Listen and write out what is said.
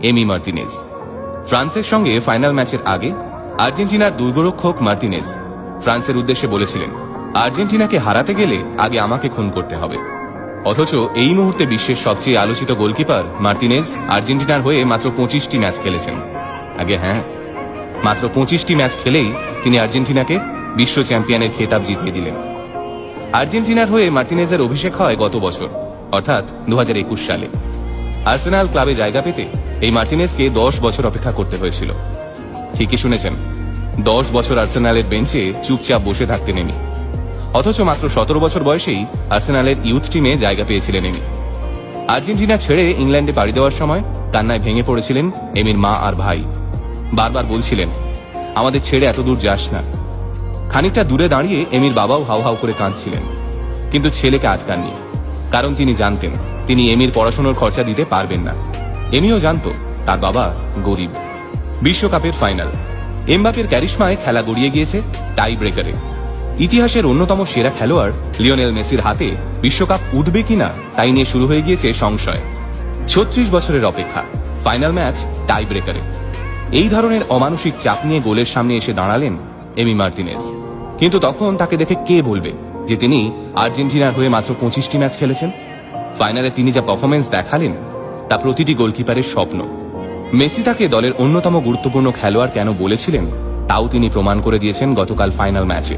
Emi Martinez. ফ্রান্সের সঙ্গে final ম্যাচের আগে আর্জেন্টিনার দুর্গরক্ষক মার্টিনেজ ফ্রান্সের উদ্দেশ্যে বলেছিলেন, আর্জেন্টিনাকে হারাতে গেলে আগে আমাকে খুন করতে হবে। অথচ এই মুহূর্তে বিশ্বের সবচেয়ে আলোচিত গোলকিপার মার্টিনেজ আর্জেন্টিনার হয়ে মাত্র 25টি ম্যাচ খেলেছেন। আগে হ্যাঁ, মাত্র 25টি ম্যাচ খেলেই তিনি আর্জেন্টিনাকে বিশ্ব চ্যাম্পিয়নের খেতাব জিতিয়ে দিলেন। আর্জেন্টিনার হয়ে মার্টিনেজের অভিষেক হয় গত বছর, অর্থাৎ 2021 সালে। আর্সেনাল ক্লাবে জায়গা পেতে এই মার্টিনেজকে 10 বছর অপেক্ষা করতে হয়েছিল। ঠিকই শুনেছেন, 10 বছর আর্সেনালের বেঞ্চে চুপচাপ বসে থাকতেন এমি। অথচ মাত্র 17 বছর বয়সেই আর্সেনালের ইউথ টিমে জায়গা পেয়েছিলেন এমি। আর্জেন্টিনা ছেড়ে ইংল্যান্ডে পাড়ি দেওয়ার সময় কান্নায় ভেঙে পড়েছিলেন এমির মা আর ভাই। বারবার বলছিলেন, আমাদের ছেড়ে এত দূর যাস না। খানিকটা দূরে দাঁড়িয়ে এমির বাবাও হাউ হাউ করে কাঁদছিলেন, কিন্তু ছেলেকে আটকাননি, কারণ তিনি জানতেন তিনি এমির পড়াশোনার খরচা দিতে পারবেন না। এমিও জানত তার বাবা গরিব। বিশ্বকাপের ফাইনাল, এমবাপের ক্যারিশমায় খেলা গড়িয়ে গিয়েছে টাই ব্রেকারে। ইতিহাসের অন্যতম সেরা খেলোয়াড় লিওনেল মেসির হাতে বিশ্বকাপ উঠবে কিনা তাই নিয়ে শুরু হয়ে গিয়েছে সংশয়। 36 বছরের অপেক্ষা, ফাইনাল ম্যাচ টাই ব্রেকারে। এই ধরনের অমানসিক চাপ নিয়ে গোলের সামনে এসে দাঁড়ালেন এমি মার্টিনেজ। কিন্তু তখন তাকে দেখে কে বলবে যে তিনি আর্জেন্টিনার হয়ে মাত্র 25টি ম্যাচ খেলেছেন? ফাইনালে তিনি যা পারফরমেন্স দেখালেন তা প্রতিটি গোলকিপারের স্বপ্ন। মেসি তাকে দলের অন্যতম গুরুত্বপূর্ণ খেলোয়াড় কেন বলেছিলেন তাও তিনি প্রমাণ করে দিয়েছেন গতকাল ফাইনাল ম্যাচে।